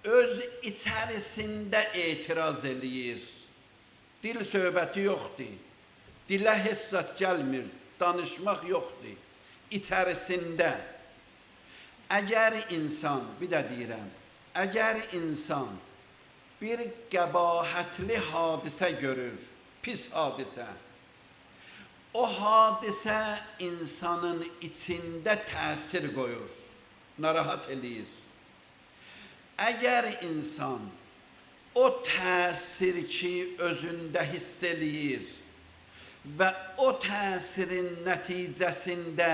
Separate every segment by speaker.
Speaker 1: öz içərisində etiraz eləyir. Dil söhbəti yoxdur. Dilə hissat gəlmir, danışmaq yoxdur. İçərisində. Əgər insan, bir də deyirəm, əgər insan bir qəbahətli hadisə görür, pis hadisə, o hadisə insanın içində təsir qoyur, narahat eləyir. Əgər insan o təsir ki özündə hiss eləyir və o təsirin nəticəsində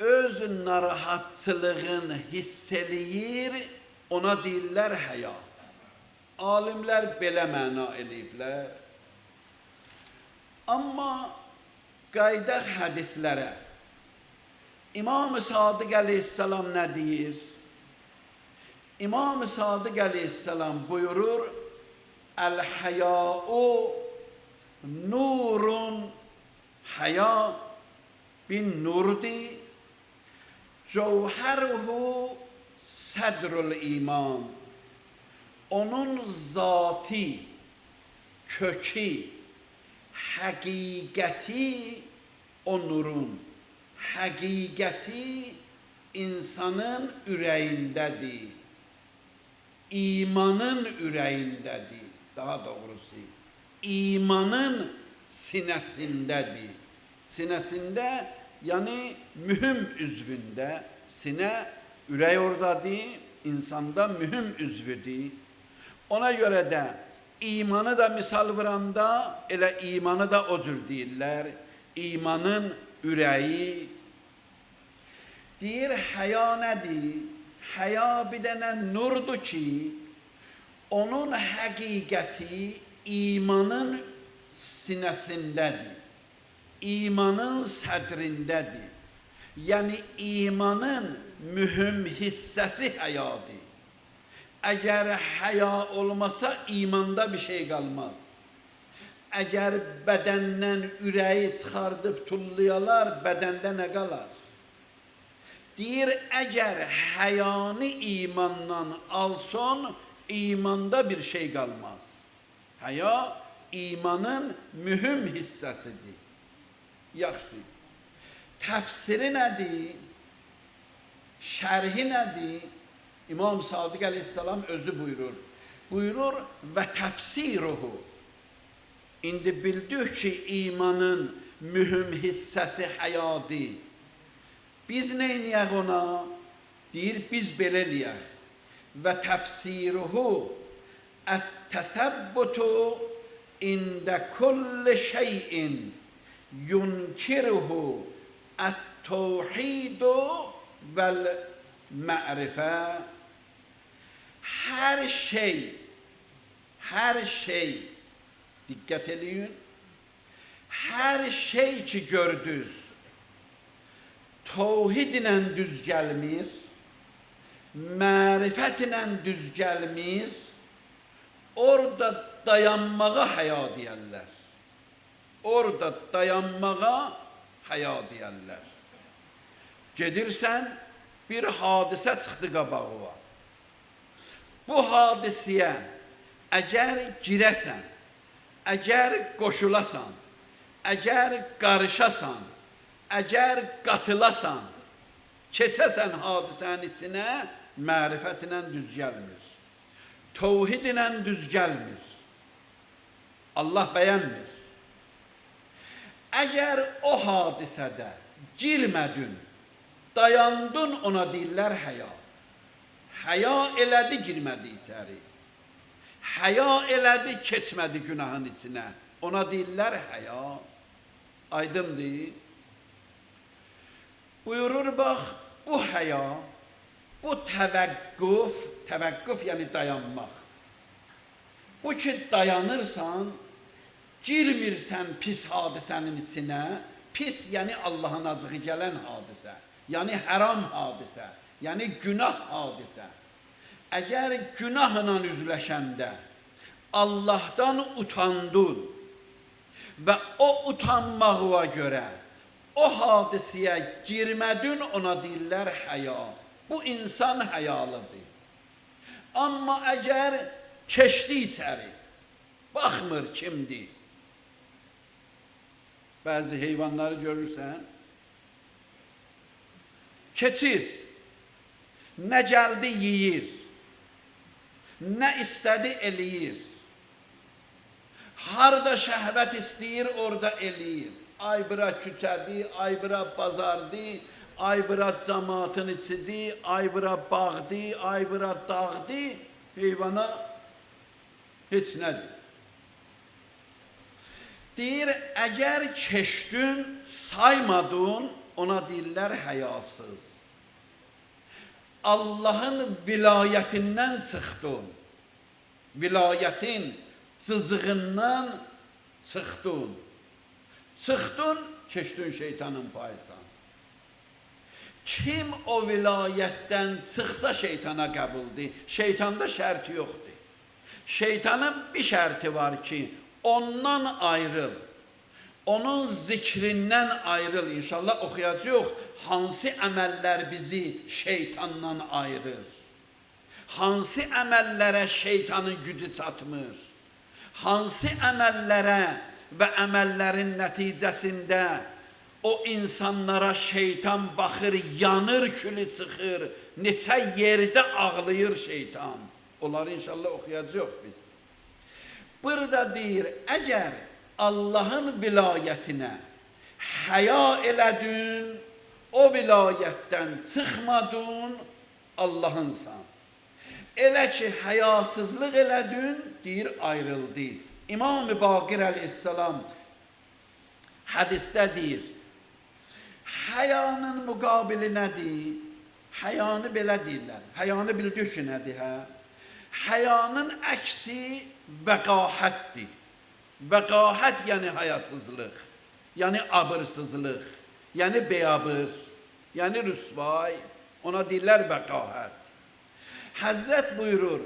Speaker 1: öz narahatçılığın hiss eləyir, ona deyirlər həya. Alimlər belə məna eləyiblər. Amma qaydaq hədislərə İmam-ı Sadiq əleyhissalam nə deyir? İmam-ı Sadiq əleyhissalam buyurur, Əl-həyâ'u nurun, həya bin nurdi, cevheruhu sedrul iman. Onun zati, kökü, həqiqəti o nurun, həqiqəti insanın ürəyindədir. İmanın ürəyindədir, daha doğrusu. İmanın sinəsindədir. Sinəsində, yani mühüm üzvündə, sinə, ürək oradadır, insanda mühüm üzvüdür. Ona görə də imanı da misal vuranda, elə imanı da o cür deyirlər. İmanın ürəyi. Deyir, həya nədir? Həya bir dənə nurdur ki, onun həqiqəti imanın sinəsindədir. İmanın sədrindədir. Yəni imanın mühüm hissəsi həyadır. Əgər həya olmasa imanda bir şey qalmaz. Əgər bədəndən ürəyi çıxardıb tullayalar, bədəndə nə qalar? Deyir, əgər həyanı imandan alson, imanda bir şey qalmaz. Həya imanın mühüm hissəsidir. Yaxşı. Təfsiri nədir? Şərhi nədir? İmam Sadiq əleyhissalam özü buyurur. Buyurur və təfsiruhu. İndi bildik ki, imanın mühüm hissəsi həyadır. Biz neyniyək ona? Deyir, biz belə eləyək. Və təfsiruhu ət-təsəbbutu ində kulli şeyin yunkiruhu ət-təvhidu vəl-mə'rifə. Hər şey, diqqət eləyin, hər şey ki gördünüz, tevhid ilə düz gəlmir, mərifət ilə düz gəlmir, orada dayanmağa həya deyərlər. Orada dayanmağa həya deyərlər. Gedirsən, bir hadisə çıxdı qabağına. Bu hadisəyə əgər girəsən, əgər qoşulasan, əgər qarışasan, əgər qatılasan, keçəsən hadisənin içinə, mərifət ilə düz gəlmir. Tevhid ilə düz gəlmir. Allah bəyənmir. Əgər o hadisədə girmədin, dayandın, ona deyirlər həya. Həya elədi, girmədi içəri. Həya elədi, keçmədi günahın içinə. Ona deyirlər həya. Aydındır. Buyurur, bax, bu həya, bu təvəqqüf yəni dayanmaq. Bu ki, dayanırsan, girmirsən pis hadisənin içinə, pis yəni Allahın acığı gələn hadisə, yəni haram hadisə, yəni günah hadisə. Əgər günahla üzləşəndə Allahdan utandın və o utanmağa görə o hadisəyə girmədin, ona deyirlər həya. Bu insan həyalıdır. Amma əgər keçdi içəri, baxmır kimdir. Bəzi heyvanları görürsən, keçir, nə gəldi yeyir, nə istədi eləyir. Harda şəhvət istəyir, orada eləyir. Ay bura küçədi, ay bura bazardı, ay bura cəmaatın içidir, ay bura bağdı, ay bura dağdı, heyvana heç nədir. Deyir, əgər keçdün, saymadın, ona deyirlər həyasız. Allahın vilayətindən çıxdın, vilayətin cızığından çıxdın. Çıxdın, keçdin şeytanın payısan. Kim o vilayətdən çıxsa şeytana qəbuldur. Şeytanda şərti yoxdur. Şeytanın bir şərti var ki, ondan ayrıl. Onun zikrindən ayrıl. İnşallah oxuyacaq hansı əməllər bizi şeytandan ayırır. Hansı əməllərə şeytanın gücü çatmır. Hansı əməllərə və əməllərin nəticəsində o insanlara şeytan baxır, yanır, külü çıxır, neçə yerdə ağlayır şeytan. Onları inşallah oxuyacaq biz. Burada deyir, əgər Allahın vilayətinə həya elədin, o vilayətdən çıxmadın, Allahınsan. Elə ki, həyasızlıq elədin, deyir, ayrıldı. İmam-ı Baqir əleyhissalam hədisdə deyir, həyanın müqabili nədir? Həyanı belə deyirlər. Həyanı bildik ki, nədir, hə? Həyanın əksi vəqahətdir. Vəqahət yəni həyasızlıq, yəni abırsızlıq, yəni beyabır, yəni rüsvay, ona deyirlər vəqahət. Həzrət buyurur,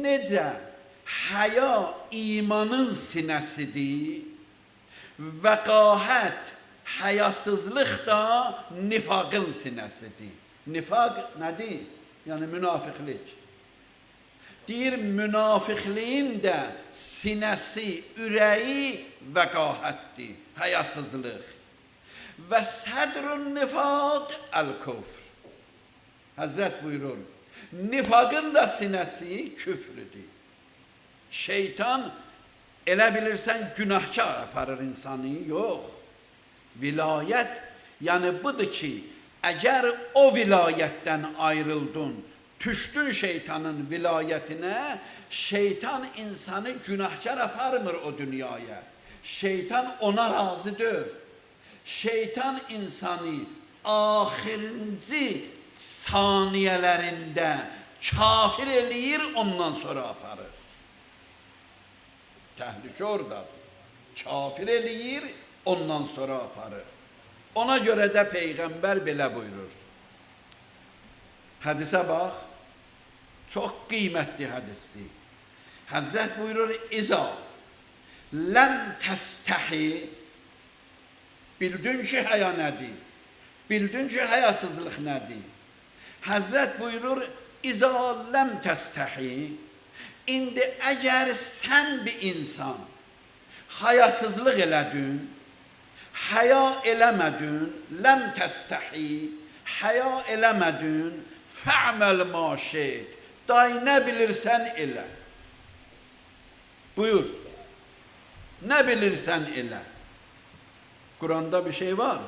Speaker 1: necə həya imanın sinəsidir, vəqahət, həyasızlıq da nifaqın sinəsidir. Nifaq nədir? Yəni münafiqlik. Deyir, münafiqliyin də sinəsi, ürəyi vəqahətdir, həyasızlıq. Və sədrun nifaq əl-kufr. Həzrət buyurur, nifaqın da sinəsi küfrüdür. Şeytan elə bilirsən günahkar aparır insanı, yox. Vilayət, yəni budur ki, əgər o vilayətdən ayrıldın, düşdün şeytanın vilayətinə, şeytan insanı günahkar aparmır o dünyaya. Şeytan ona razıdır. Şeytan insanı axırıncı saniyələrində kafir eləyir, ondan sonra aparır. Təhlükə oradadır. Kafir eləyir, ondan sonra aparır. Ona görə də Peyğəmbər belə buyurur. Hədisə bax, çox qiymətli hədisdir. Həzrət buyurur, İza ləm təstəhi, bildin ki, həya nədir? Bildin ki, həyasızlıq nədir? Həzrət buyurur, İza ləm təstəhi, indi əgər sən bir insan həyasızlıq elədin, həya eləmədin, ləm təstəhi, həya eləmədin, fə'məl maşid, day nə bilirsən elə. Buyur, nə bilirsən elə. Kur'an'da bir şey var.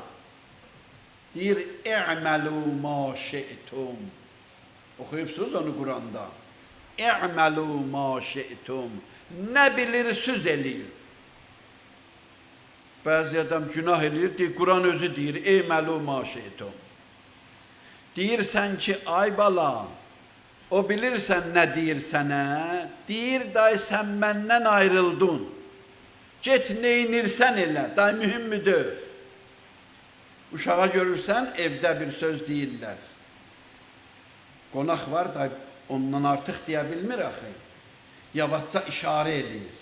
Speaker 1: Deyir, i'məlu maşi'tum. Okuyupsunuz onu Kur'an'da. İ'məlu maşi'tum. Nə bilirsiniz eləyir. Bəzi adam günah eləyir, deyir, Kur'an özü deyir, i'məlu maşi'tum. Deyirsən ki, ay bala, o bilirsən nə deyir sənə, deyir, day sən məndən ayrıldın. Get neynirsən elə, day mühüm müdür. Uşağa görürsən, evdə bir söz deyirlər. Qonaq var, day ondan artıq deyə bilmir axı. Yavaşca işarə eləyir.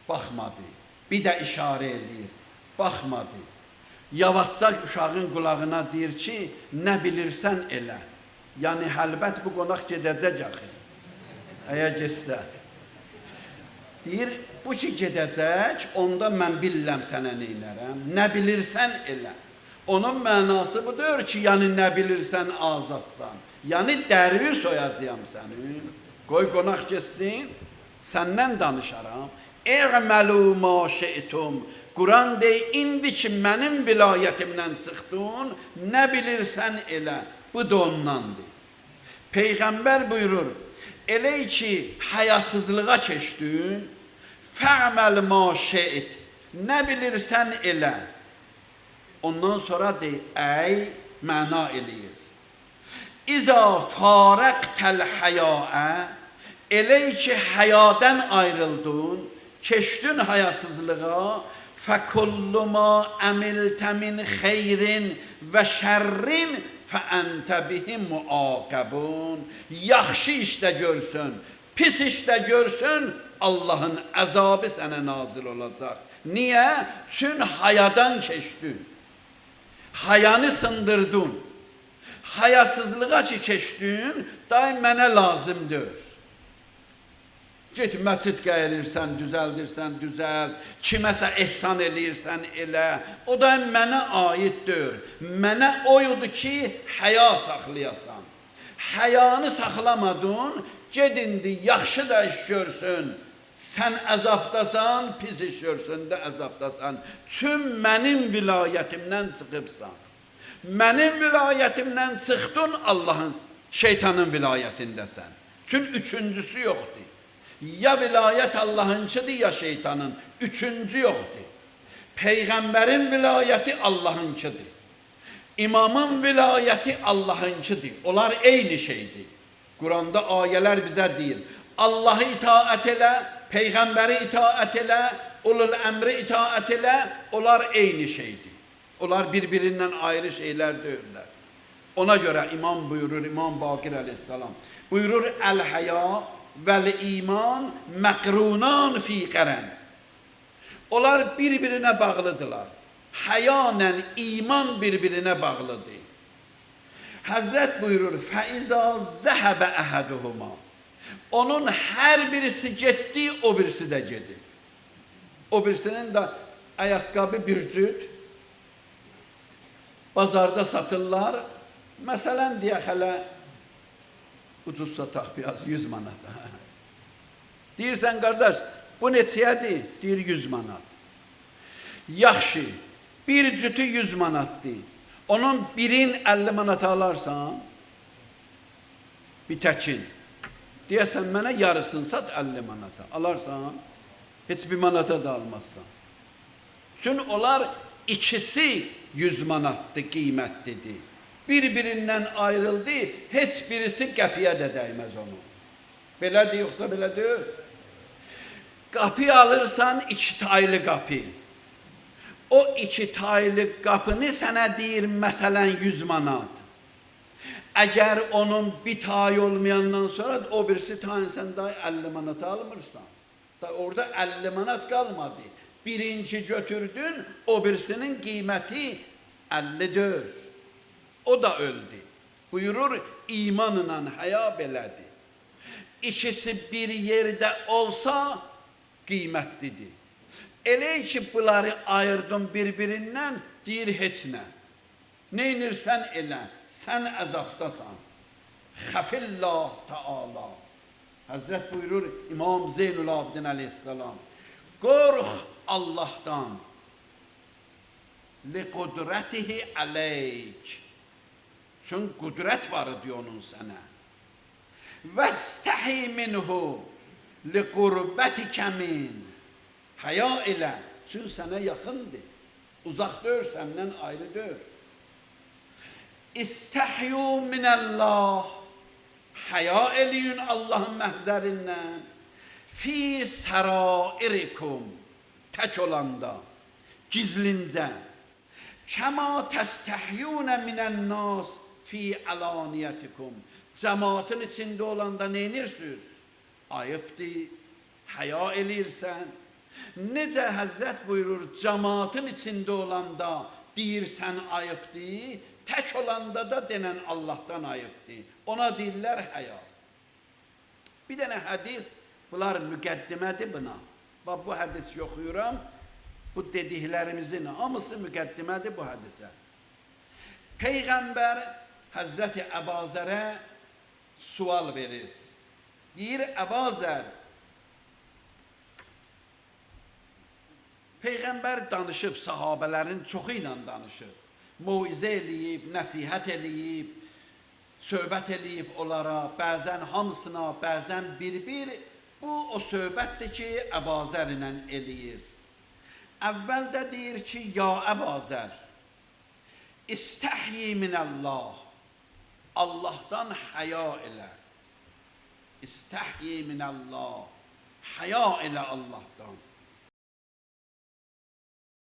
Speaker 1: Baxmadı. Bir də işarə eləyir. Baxmadı. Yavaşca uşağın qulağına deyir ki, nə bilirsən elə. Yəni həlbət bu qonaq gedəcək axı. Əgər getsə. Deyir, bu ki gedəcək, onda mən bilirəm sənə neynərəm. Nə bilirsən elə. Onun mənası budur ki, yəni nə bilirsən azadsan. Yəni dəri soyacağım səni. Qoy qonaq getsin, səndən danışaram. Ə'məlu ma şi'tum. Quran deyir, indi ki mənim vilayətimdən çıxdın, nə bilirsən elə. Bu da ondandır. Peyğəmbər buyurur, elə ki həyasızlığa keçdin, fə'məl ma şi't. Nə bilirsən elə. Ondan sonra deyir, ey məna eləyir. İza farəqtəl həyaə, elə ki həyadən ayrıldın, keçdin hayasızlığa, fəkullu ma əmiltə min xeyrin və şərrin fəəntə bihi muaqəbun. Yaxşı işdə görsün, pis işdə görsün, Allahın əzabı sənə nazil olacaq. Niyə? Çün hayadan keçdin. Hayanı sındırdın. Hayasızlığa ki keçdin, daim mənə lazımdır. Get məscid gəlirsən, düzəldirsən, düzəl. Kiməsə ehsan eləyirsən, elə. O da mənə aiddir. Mənə oyudur ki, həya saxlayasan. Həyanı saxlamadın, gedindi, yaxşı da iş görsün. Sən əzabdasan, pis iş görsün də əzabdasan. Çün mənim vilayətimdən çıxıbsan. Mənim vilayətimdən çıxdın, Allahın, şeytanın vilayətindəsən. Çün üçüncüsü yoxdur. Ya vilayət Allahınçıdır, ya şeytanın. Üçüncü yoxdur. Peyğəmbərin vilayəti Allahınçıdır. İmamın vilayəti Allahınçıdır. Onlar eyni şeydir. Quranda ayələr bizə deyir. Allahı itaət elə, Peyğəmbəri itaət elə, ulul əmri itaət elə, onlar eyni şeydir. Onlar birbirindən ayrı şeylər deyirlər. Ona görə imam buyurur, İmam Baqir əleyhissalam, buyurur, əl-həya vəl-iman məqrunan fi qərən. Onlar bir-birinə bağlıdırlar. Həyanlə iman bir-birinə bağlıdır. Həzrət buyurur, fəizə zəhəbə əhəduhuma. Onun hər birisi getdi, o birisi də gedir. O birisinin də ayaqqabı bir cüt, bazarda satırlar. Məsələn, deyək hələ, ucuz sataq biraz, 100 manat. Deyirsən, qardaş, bu neçəyədir? Deyir, 100 manat. Yaxşı, bir cütü 100 manatdır. Onun birin 50 manata alarsan, bir təkin. Deyəsən, mənə yarısını sat 50 manata. Alarsan, heç bir manata da almazsan. Çünki onlar ikisi 100 manatdır, qiymətlidir. Bir-birindən ayrıldı, heç birisi qəpiyə də dəyməz onu. Belədir, yoxsa belə deyil. Qapı alırsan, 2 taylı qapı. O 2 taylı qapını sənə deyir, məsələn, 100 manat. Əgər onun bir tay olmayandan sonra o birisi tayın sən daha 50 manata almırsan. Orada 50 manat qalmadı. Birinci götürdün, o birisinin qiyməti 50'dir. O da öldü. Buyurur, imanla həya belədir. İkisi bir yerdə olsa qiymətlidir. Elə ki, bunları ayırdın bir-birindən, deyir heç nə. Neynirsən elə, sən əzabdasan. Xəfillah Teala. Həzrət buyurur, İmam Zeynul Abidin əleyhissalam, qorx Allah'tan, li qudretihi aleyk. Çünkü kudret var diyor onun sana. Vestahi minhu li qurbetike min. Haya ile. Çünkü sana yakındı. Uzak değil, senden ayrı değil. İstehyu minallah. Haya eliyün Allah'ın mehzerinden. Fi sarairikum. Tek olanda. Gizlince. Kema testehyune minen nas fi alaniyetikum. Cemaatin içinde olanda neynirsiniz? Ayıptır. Haya elirsen. Necə Həzrət buyurur, cemaatin içinde olanda deyirsən ayıptır. Tək olanda da denən Allahdan ayıbdır. Ona deyirlər həya. Bir dənə hədis, bunlar müqəddimədir buna. Bax, bu hədis yoxuyuram, bu dediklərimizin hamısı müqəddimədir bu hədisə. Peyğəmbər Həzrəti Əbazərə sual verir. Deyir, Əbazər, Peyğəmbər danışıb, sahabələrin çoxu ilə danışıb. Mövizə eləyib, nəsihət eləyib, söhbət eləyib onlara, bəzən hamısına, bəzən bir-bir. Bu, o söhbətdir ki, Əbazər ilə eləyir. Əvvəldə deyir ki, ya Əbazər, İstəhyi minəllah, Allahdan həya elə. İstəhyi minəllah, həya elə Allahdan.